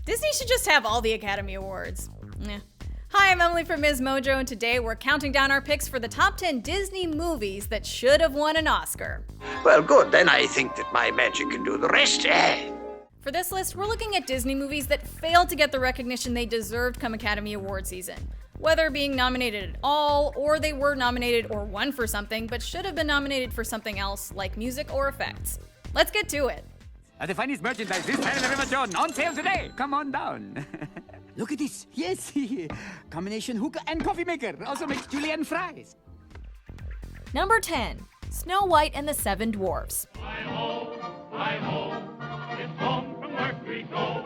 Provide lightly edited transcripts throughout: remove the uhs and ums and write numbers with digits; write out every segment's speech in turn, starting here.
Disney should just have all the Academy Awards. Hi, I'm Emily from MsMojo, and today we're counting down our picks for the top 10 Disney movies that should have won an Oscar. Well, good. Then I think that my magic can do the rest. For this list, we're looking at Disney movies that failed to get the recognition they deserved come Academy Award season. Whether being nominated at all, or they were nominated or won for something, but should have been nominated for something else, like music or effects. Let's get to it. The finest merchandise this side of the River John, on sale today. Come on down. Look at this. Yes. Combination hookah and coffee maker. Also makes julienne fries. Number 10. Snow White and the Seven Dwarfs. Hi-ho, it's home from work we go.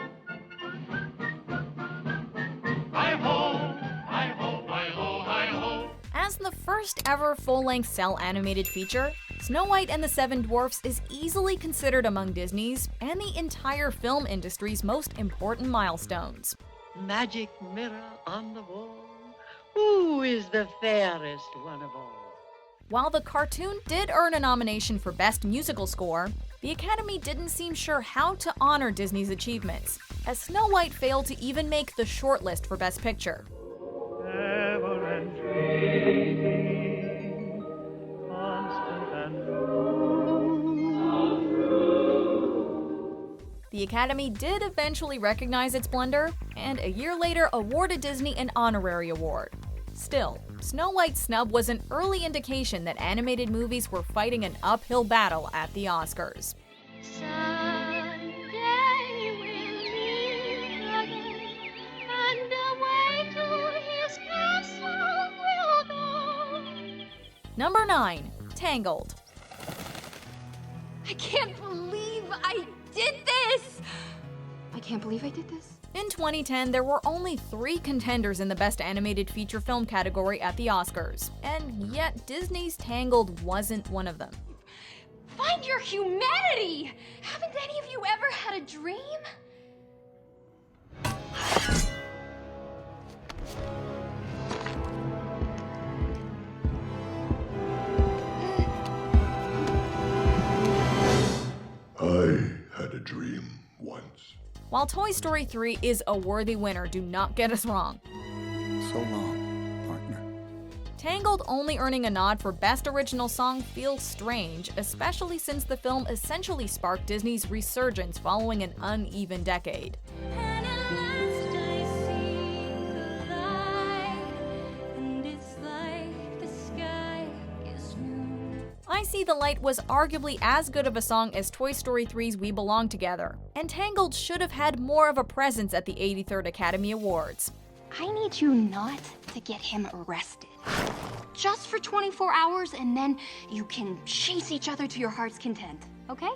Hi-ho, hi-ho, hi-ho, hi-ho. As the first ever full-length cell animated feature, Snow White and the Seven Dwarfs is easily considered among Disney's and the entire film industry's most important milestones. Magic mirror on the wall, who is the fairest one of all? While the cartoon did earn a nomination for Best Musical Score, the Academy didn't seem sure how to honor Disney's achievements, as Snow White failed to even make the shortlist for Best Picture. Ever and dreaming, constant and The Academy did eventually recognize its blunder, and a year later awarded Disney an honorary award. Still, Snow White's snub was an early indication that animated movies were fighting an uphill battle at the Oscars. Someday we'll meet again, and away to his castle we'll go. Number 9. Tangled. I can't believe I did this! I can't believe I did this. In 2010, there were only 3 contenders in the Best Animated Feature Film category at the Oscars, and yet Disney's Tangled wasn't one of them. Find your humanity! Haven't any of you ever had a dream? I had a dream once. While Toy Story 3 is a worthy winner, do not get us wrong. So long, partner. Tangled only earning a nod for Best Original Song feels strange, especially since the film essentially sparked Disney's resurgence following an uneven decade. And at last I see the light, and it's like the sky is new. I See the Light was arguably as good of a song as Toy Story 3's We Belong Together, and Tangled should have had more of a presence at the 83rd Academy Awards. I need you not to get him arrested. Just for 24 hours, and then you can chase each other to your heart's content, okay?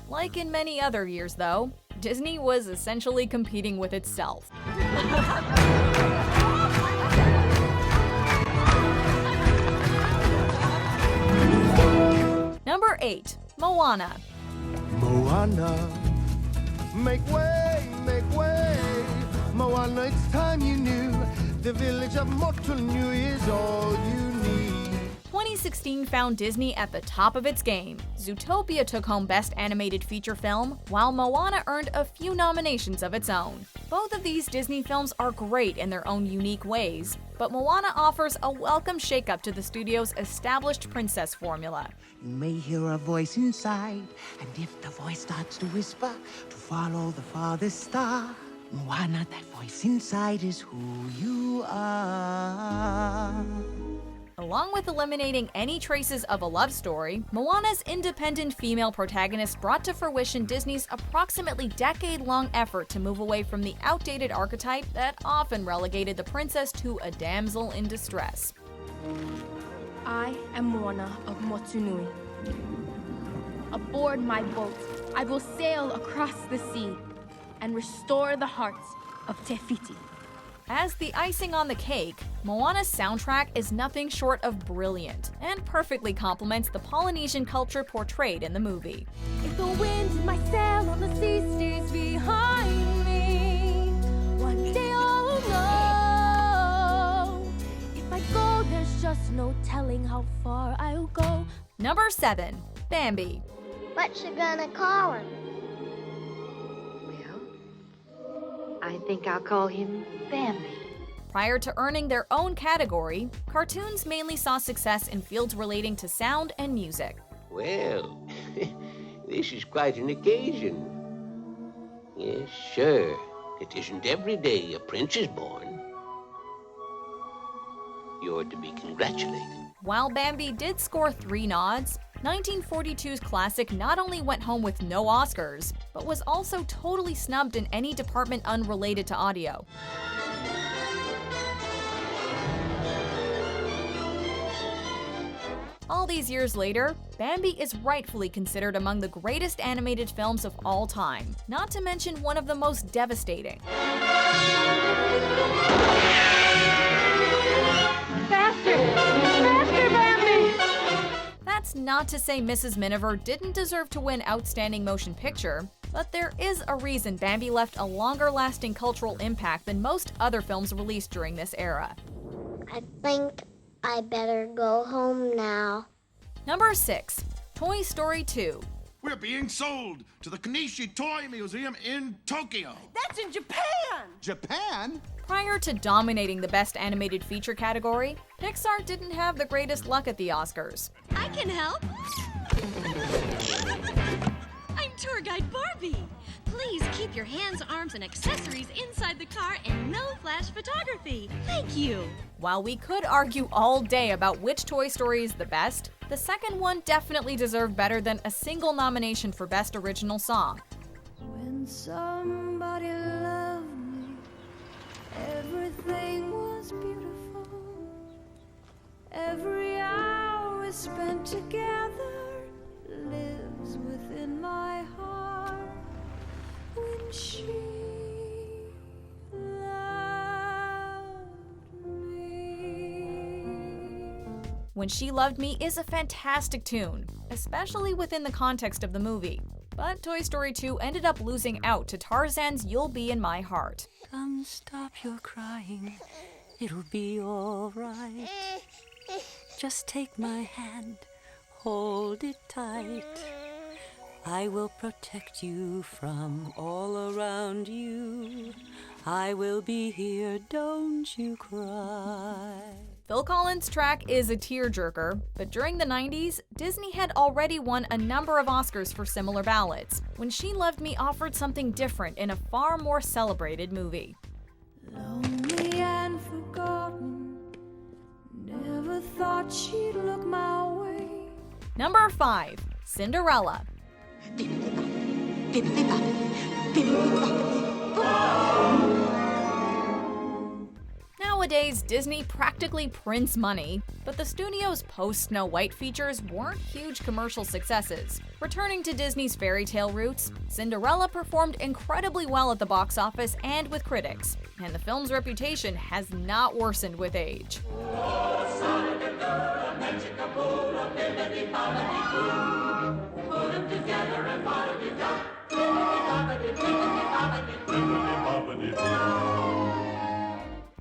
Like in many other years, though, Disney was essentially competing with itself. Number 8. Moana. Moana, make way, make way. Moana, it's time you knew. The village of Notre is all you need. 2016 found Disney at the top of its game. Zootopia took home Best Animated Feature Film, while Moana earned a few nominations of its own. Both of these Disney films are great in their own unique ways, but Moana offers a welcome shakeup to the studio's established princess formula. You may hear a voice inside, and if the voice starts to whisper, to follow the farthest star. Moana, that voice inside is who you are. Along with eliminating any traces of a love story, Moana's independent female protagonist brought to fruition Disney's approximately decade-long effort to move away from the outdated archetype that often relegated the princess to a damsel in distress. I am Moana of Motunui. Aboard my boat, I will sail across the sea and restore the hearts of Te Fiti. As the icing on the cake, Moana's soundtrack is nothing short of brilliant and perfectly complements the Polynesian culture portrayed in the movie. If the wind in my sail on the sea stays behind me, one day I'll know. If I go, there's just no telling how far I'll go. Number 7. Bambi. What you gonna call him? I think I'll call him Bambi. Prior to earning their own category, cartoons mainly saw success in fields relating to sound and music. Well, this is quite an occasion. Yes, sir. It isn't every day a prince is born. You're to be congratulated. While Bambi did score 3 nods, 1942's classic not only went home with no Oscars, but was also totally snubbed in any department unrelated to audio. All these years later, Bambi is rightfully considered among the greatest animated films of all time, not to mention one of the most devastating. Faster! Faster, Bambi! That's not to say Mrs. Miniver didn't deserve to win Outstanding Motion Picture, but there is a reason Bambi left a longer-lasting cultural impact than most other films released during this era. I think I better go home now. Number 6. Toy Story 2. We're being sold to the Kanishi Toy Museum in Tokyo. That's in Japan! Japan? Prior to dominating the Best Animated Feature category, Pixar didn't have the greatest luck at the Oscars. I can help. I'm tour guide Barbie. Please keep your hands, arms, and accessories inside the car and no flash photography. Thank you. While we could argue all day about which Toy Story is the best, the second one definitely deserved better than a single nomination for Best Original Song. When somebody loved me, everything was beautiful. Every hour we spent together lives within my heart. When she loved me. When She Loved Me is a fantastic tune, especially within the context of the movie. But Toy Story 2 ended up losing out to Tarzan's You'll Be in My Heart. Come, stop your crying. It'll be all right. Just take my hand, hold it tight. I will protect you from all around you. I will be here, don't you cry. Phil Collins' track is a tearjerker, but during the 90s, Disney had already won a number of Oscars for similar ballads. When She Loved Me offered something different in a far more celebrated movie. Lonely and forgotten, never thought she'd look my way. Number 5. Cinderella. Nowadays, Disney practically prints money, but the studio's post-Snow White features weren't huge commercial successes. Returning to Disney's fairy tale roots, Cinderella performed incredibly well at the box office and with critics, and the film's reputation has not worsened with age.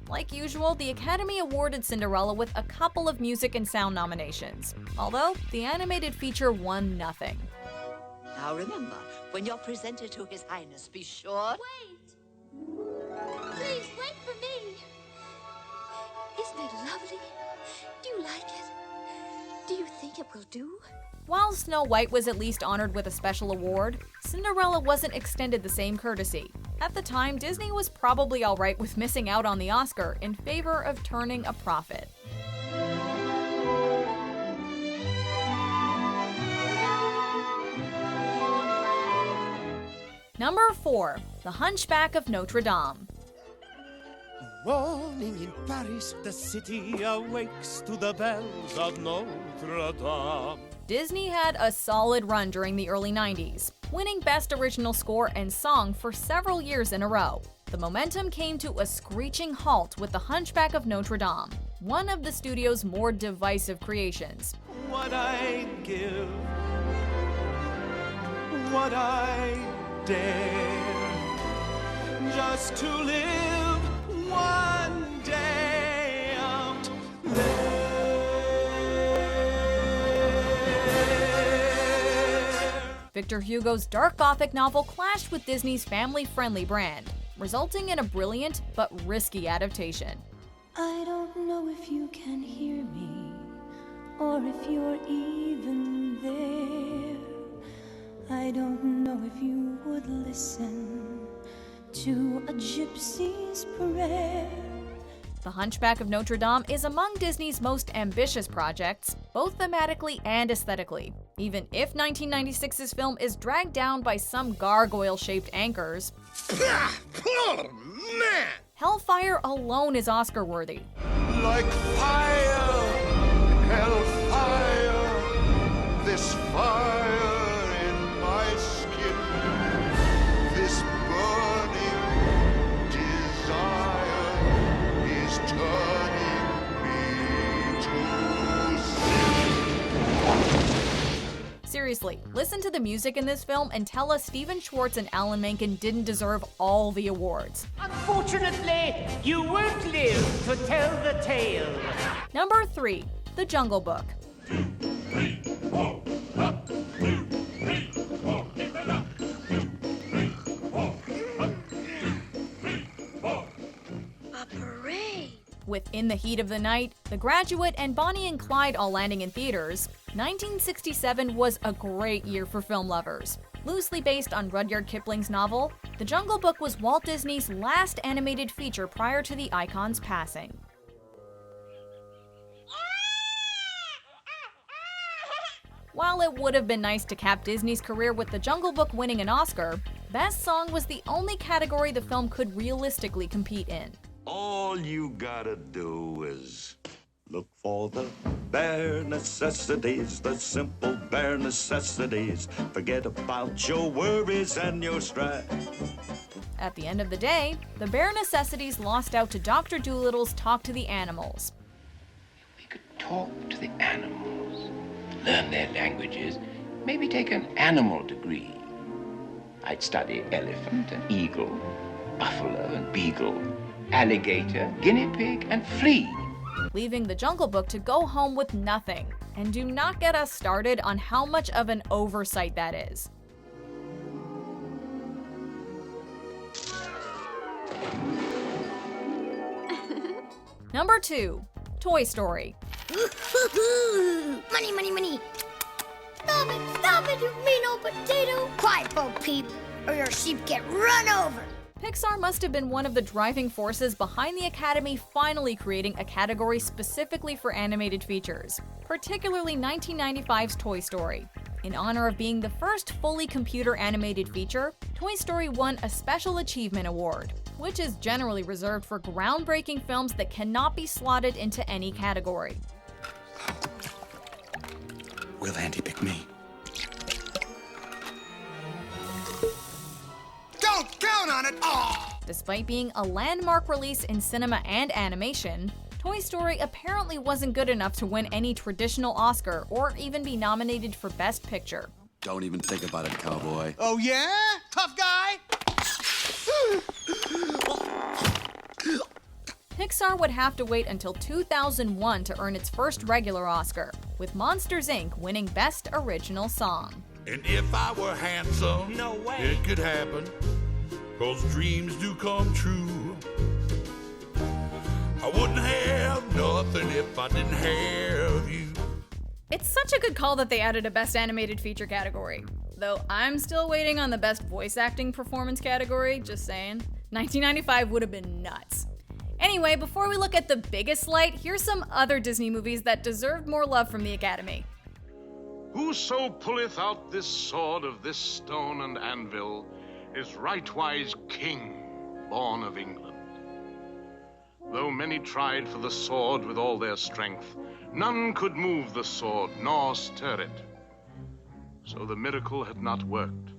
Like usual, the Academy awarded Cinderella with a couple of music and sound nominations, although the animated feature won nothing. Now remember, when you're presented to His Highness, be sure... Wait! Please, wait for me! Isn't it lovely? Do you like it? Do you think it will do? While Snow White was at least honored with a special award, Cinderella wasn't extended the same courtesy. At the time, Disney was probably alright with missing out on the Oscar in favor of turning a profit. Number 4. The Hunchback of Notre Dame. Morning in Paris, the city awakes to the bells of Notre Dame. Disney had a solid run during the early 90s, winning Best Original Score and Song for several years in a row. The momentum came to a screeching halt with The Hunchback of Notre Dame, one of the studio's more divisive creations. What I give, what I dare, just to live one day out there. Victor Hugo's dark Gothic novel clashed with Disney's family-friendly brand. resulting in a brilliant but risky adaptation. I don't know if you can hear me, or if you're even there. I don't know if you would listen to a gypsy's prayer. The Hunchback of Notre Dame is among Disney's most ambitious projects, both thematically and aesthetically. Even if 1996's film is dragged down by some gargoyle-shaped anchors, Hellfire alone is Oscar-worthy. Like fire, hellfire, this fire in my skin, this burning desire is turning me to sin. Seriously, listen to the music in this film and tell us Stephen Schwartz and Alan Menken didn't deserve all the awards. Unfortunately, you won't live to tell the tale. Number 3. The Jungle Book. A parade. With In the Heat of the Night, The Graduate, and Bonnie and Clyde all landing in theaters, 1967 was a great year for film lovers. Loosely based on Rudyard Kipling's novel, The Jungle Book was Walt Disney's last animated feature prior to the icon's passing. While it would have been nice to cap Disney's career with The Jungle Book winning an Oscar, Best Song was the only category the film could realistically compete in. All you gotta do is look for the bare necessities, the simple bare necessities. Forget about your worries and your strife. At the end of the day, the bare necessities lost out to Dr. Doolittle's Talk to the Animals. Talk to the animals, learn their languages, maybe take an animal degree. I'd study elephant and eagle, buffalo and beagle, alligator, guinea pig, and flea. Leaving The Jungle Book to go home with nothing. And do not get us started on how much of an oversight that is. Number 2. Toy Story. Money, money, money. Stop it, you mean old potato. Quiet, Bo Peep, or your sheep get run over. Pixar must have been one of the driving forces behind the Academy finally creating a category specifically for animated features, particularly 1995's Toy Story. In honor of being the first fully computer animated feature, Toy Story won a Special Achievement Award, which is generally reserved for groundbreaking films that cannot be slotted into any category. Will Andy pick me? Don't count on it! Oh! Despite being a landmark release in cinema and animation, Toy Story apparently wasn't good enough to win any traditional Oscar or even be nominated for Best Picture. Don't even think about it, cowboy. Oh yeah? Tough guy? Pixar would have to wait until 2001 to earn its first regular Oscar, with Monsters, Inc. winning Best Original Song. And if I were handsome, no way, it could happen, 'cause dreams do come true. I wouldn't have nothing if I didn't have you. It's such a good call that they added a Best Animated Feature category. Though I'm still waiting on the Best Voice Acting Performance category, just saying. 1995 would have been nuts. Anyway, before we look at the biggest slight, here's some other Disney movies that deserved more love from the Academy. Whoso pulleth out this sword of this stone and anvil is rightwise king, born of England. Though many tried for the sword with all their strength, none could move the sword nor stir it. So the miracle had not worked,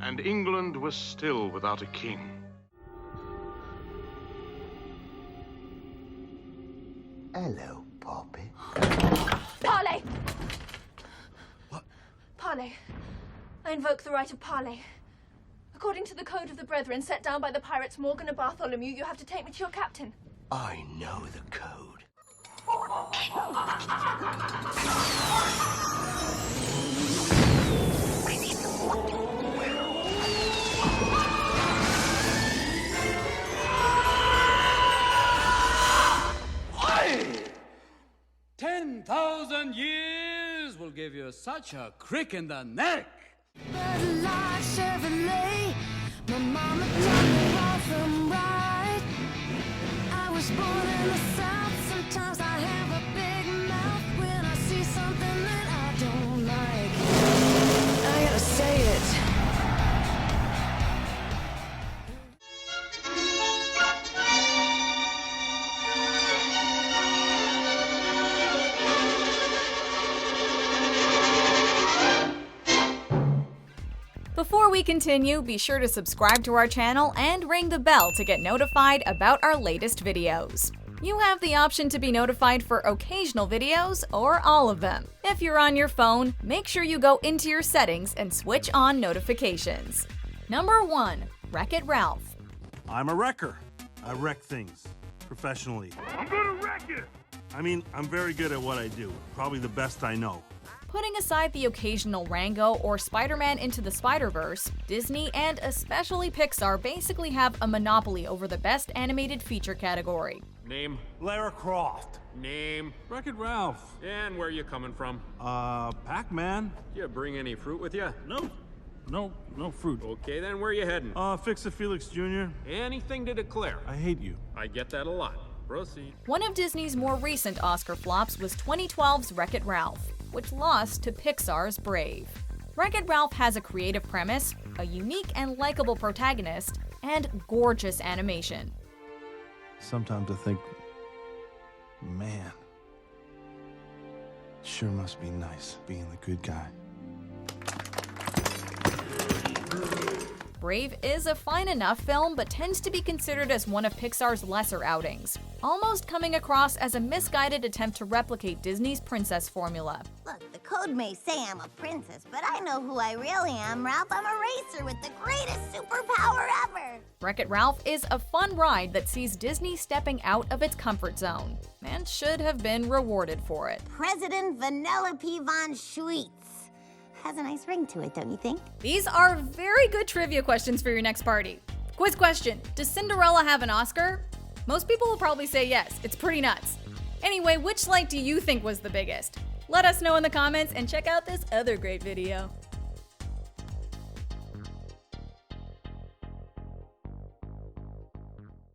and England was still without a king. Hello, Poppy. Parley! What? Parley. I invoke the right of parley. According to the code of the Brethren set down by the pirates Morgan and Bartholomew, you have to take me to your captain. I know the code. such a crick in the neck. Chevrolet, my mama taught me wrong from right. I was born in the South. Sometimes I have a big mouth when I see something that I don't like. I gotta say it. Before we continue, be sure to subscribe to our channel and ring the bell to get notified about our latest videos. You have the option to be notified for occasional videos or all of them. If you're on your phone, make sure you go into your settings and switch on notifications. Number 1. Wreck-It Ralph. I'm a wrecker. I wreck things. Professionally. I'm gonna wreck it! I mean, I'm very good at what I do. Probably the best I know. Putting aside the occasional Rango or Spider-Man Into the Spider-Verse, Disney and especially Pixar basically have a monopoly over the best animated feature category. Name? Lara Croft. Name? Wreck-It Ralph. And where you coming from? Pac-Man. You bring any fruit with you? No fruit. Okay, then where you heading? Fix-It Felix Jr. Anything to declare? I hate you. I get that a lot. Proceed. One of Disney's more recent Oscar flops was 2012's Wreck-It Ralph, which lost to Pixar's Brave. Wreck-It Ralph has a creative premise, a unique and likable protagonist, and gorgeous animation. Sometimes I think, man, it sure must be nice being the good guy. Brave is a fine enough film, but tends to be considered as one of Pixar's lesser outings, almost coming across as a misguided attempt to replicate Disney's princess formula. Look, the code may say I'm a princess, but I know who I really am, Ralph. I'm a racer with the greatest superpower ever. Wreck-It Ralph is a fun ride that sees Disney stepping out of its comfort zone, and should have been rewarded for it. President Vanellope von Schweetz. Has a nice ring to it, don't you think? These are very good trivia questions for your next party. Quiz question: does Cinderella have an Oscar? Most people will probably say yes. It's pretty nuts. Anyway, which slide do you think was the biggest? Let us know in the comments and check out this other great video.